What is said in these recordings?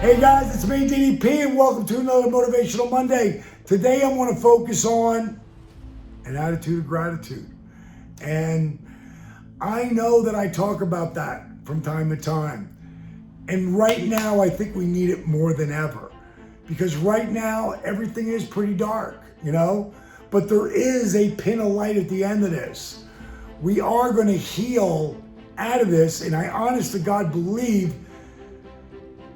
Hey guys, it's me, DDP, and welcome to another Motivational Monday. Today I want to focus on an attitude of gratitude. And I know that I talk about that from time to time. And right now I think we need it more than ever. Because right now everything is pretty dark, But there is a pin of light at the end of this. We are going to heal out of this, and I honest to God believe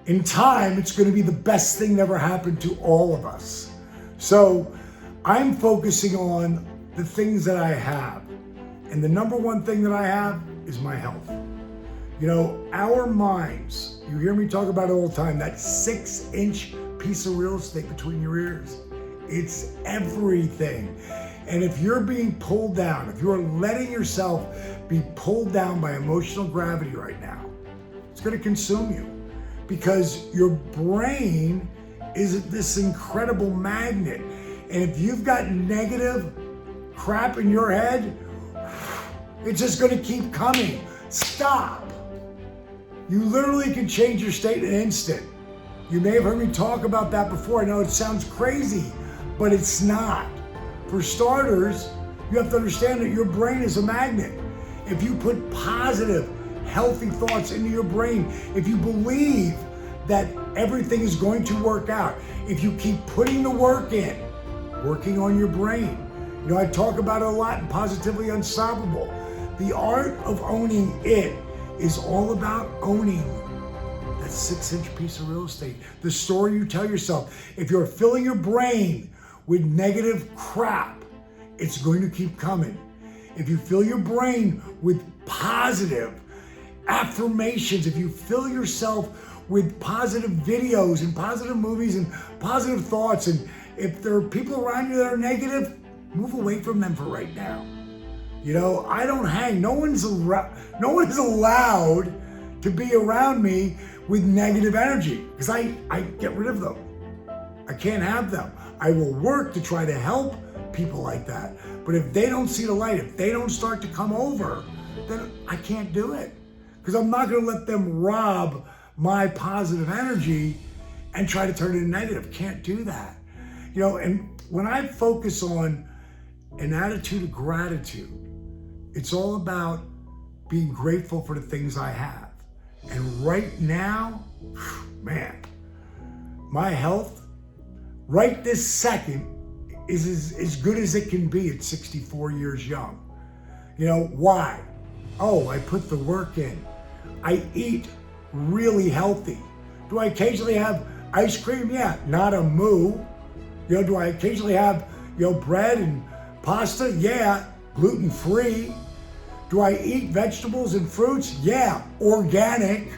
in time, it's going to be the best thing that ever happened to all of us. So I'm focusing on the things that I have. And the number one thing that I have is my health. Our minds, you hear me talk about it all the time, that 6-inch piece of real estate between your ears. It's everything. And if you're being pulled down, if you're letting yourself be pulled down by emotional gravity right now, it's going to consume you. Because your brain is this incredible magnet. And if you've got negative crap in your head, it's just going to keep coming. Stop. You literally can change your state in an instant. You may have heard me talk about that before. I know it sounds crazy, but it's not. For starters, you have to understand that your brain is a magnet. If you put positive, healthy thoughts into your brain, if you believe that everything is going to work out, if you keep putting the work in, working on your brain. I talk about it a lot in Positively Unstoppable. The art of owning it is all about owning that 6-inch piece of real estate. The story you tell yourself. If you're filling your brain with negative crap, it's going to keep coming. If you fill your brain with positive affirmations, if you fill yourself with positive videos and positive movies and positive thoughts, and if there are people around you that are negative, move away from them for right now. I don't hang. No one's allowed to be around me with negative energy because I get rid of them. I can't have them. I will work to try to help people like that. But if they don't see the light, if they don't start to come over, then I can't do it. Because I'm not going to let them rob my positive energy and try to turn it into negative. Can't do that. And when I focus on an attitude of gratitude, it's all about being grateful for the things I have. And right now, man, my health right this second is as good as it can be at 64 years young. Why? Oh, I put the work in. I eat really healthy. Do I occasionally have ice cream? Yeah, not a moo. Do I occasionally have, bread and pasta? Yeah, gluten-free. Do I eat vegetables and fruits? Yeah, organic.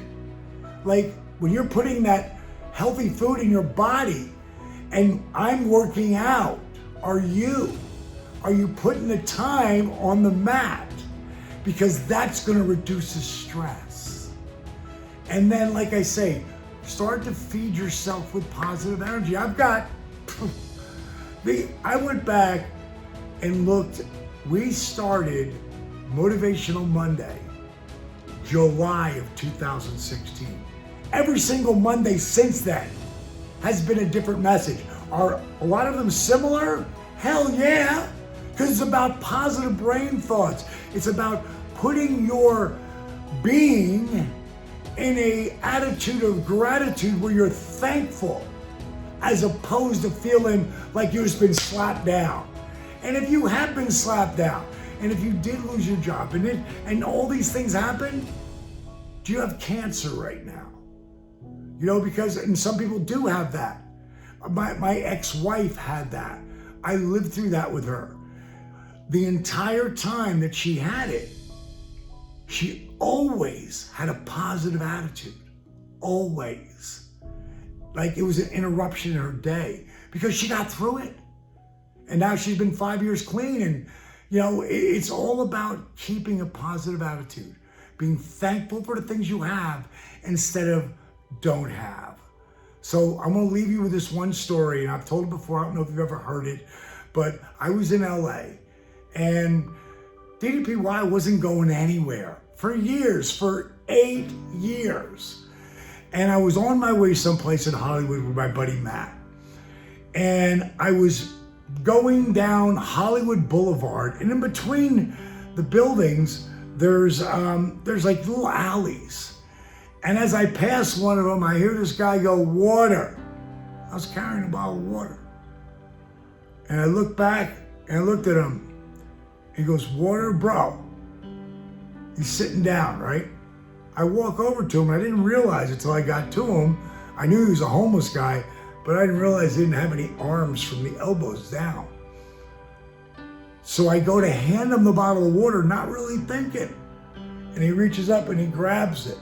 Like when you're putting that healthy food in your body and I'm working out, are you putting the time on the mat? Because that's going to reduce the stress. And then, like I say, start to feed yourself with positive energy. I went back and looked. We started Motivational Monday, July of 2016. Every single Monday since then has been a different message. Are a lot of them similar? Hell yeah, because it's about positive brain thoughts. It's about putting your being in an attitude of gratitude where you're thankful as opposed to feeling like you've just been slapped down. And if you have been slapped down, and if you did lose your job, and all these things happen, do you have cancer right now? And some people do have that. My ex-wife had that. I lived through that with her. The entire time that she had it, she always had a positive attitude. Always. Like it was an interruption in her day because she got through it. And now she's been 5 years clean. And, it's all about keeping a positive attitude, being thankful for the things you have instead of don't have. So I'm going to leave you with this one story. And I've told it before. I don't know if you've ever heard it, but I was in LA and DDPY wasn't going anywhere for years, for 8 years. And I was on my way someplace in Hollywood with my buddy Matt. And I was going down Hollywood Boulevard, and in between the buildings, there's like little alleys. And as I pass one of them, I hear this guy go, "Water." I was carrying a bottle of water. And I looked back and I looked at him. He goes, "Water, bro?" He's sitting down, right? I walk over to him. I didn't realize it until I got to him. I knew he was a homeless guy, but I didn't realize he didn't have any arms from the elbows down. So I go to hand him the bottle of water, not really thinking. And he reaches up and he grabs it.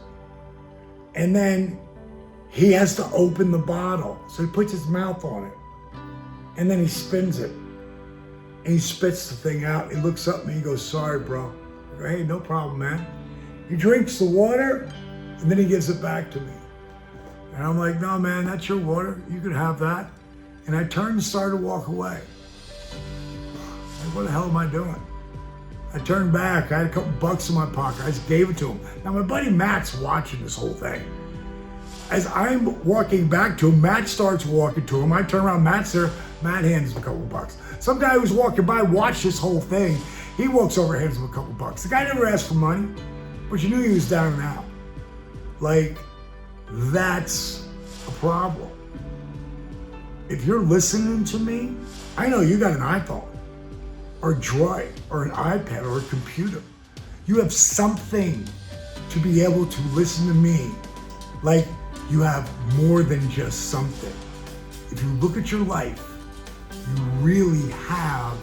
And then he has to open the bottle. So he puts his mouth on it. And then he spins it. And he spits the thing out. He looks up at me, he goes, "Sorry, bro." I go, "Hey, no problem, man." He drinks the water, and then he gives it back to me. And I'm like, "No, man, that's your water. You can have that." And I turned and started to walk away. Like, what the hell am I doing? I turned back. I had a couple bucks in my pocket. I just gave it to him. Now, my buddy Matt's watching this whole thing. As I'm walking back to him, Matt starts walking to him. I turn around, Matt's there. Matt hands him a couple bucks. Some guy who's walking by watched this whole thing. He walks over and hands him a couple bucks. The guy never asked for money, but you knew he was down and out. Like, that's a problem. If you're listening to me, I know you got an iPhone or a Droid or an iPad or a computer. You have something to be able to listen to me. Like, you have more than just something. If you look at your life, you really have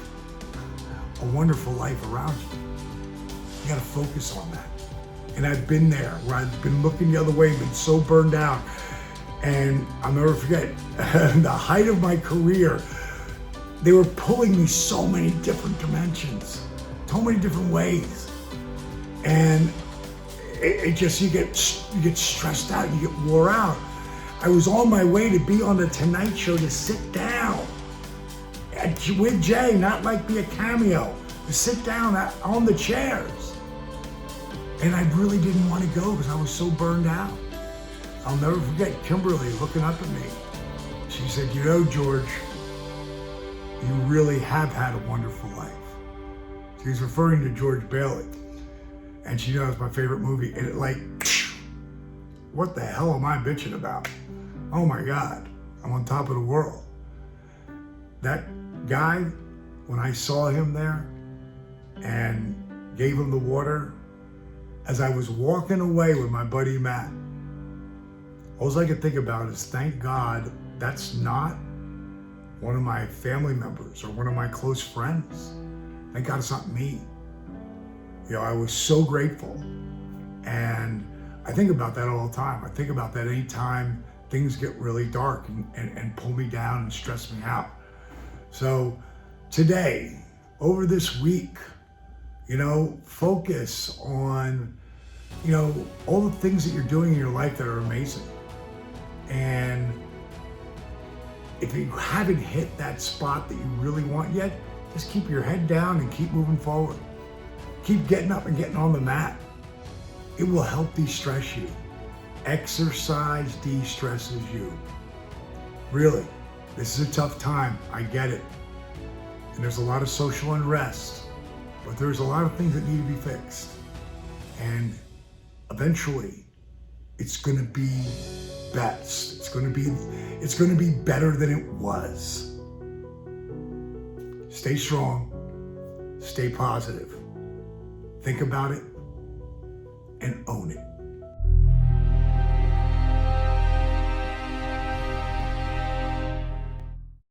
a wonderful life around you. You gotta focus on that. And I've been there where I've been looking the other way, been so burned out. And I'll never forget, the height of my career, they were pulling me so many different dimensions, so many different ways. And it just, you get stressed out, you get wore out. I was on my way to be on the Tonight Show to sit down with Jay, not like be a cameo, to sit down on the chairs. And I really didn't want to go because I was so burned out. I'll never forget Kimberly looking up at me. She said, "You know, George, you really have had a wonderful life." She was referring to George Bailey. And she knows my favorite movie. And it like, what the hell am I bitching about? Oh my God, I'm on top of the world. That guy, when I saw him there and gave him the water, as I was walking away with my buddy Matt, all I could think about is, thank God that's not one of my family members or one of my close friends. Thank God it's not me. You know, I was so grateful. And I think about that all the time. I think about that anytime things get really dark and pull me down and stress me out. So today, over this week, you know, focus on, you know, all the things that you're doing in your life that are amazing. And if you haven't hit that spot that you really want yet, just keep your head down and keep moving forward. Keep getting up and getting on the mat. It will help de-stress you. Exercise de-stresses you. Really, this is a tough time. I get it. And there's a lot of social unrest, but there's a lot of things that need to be fixed. And eventually, it's going to be best. It's going to be better than it was. Stay strong. Stay positive. Think about it and own it.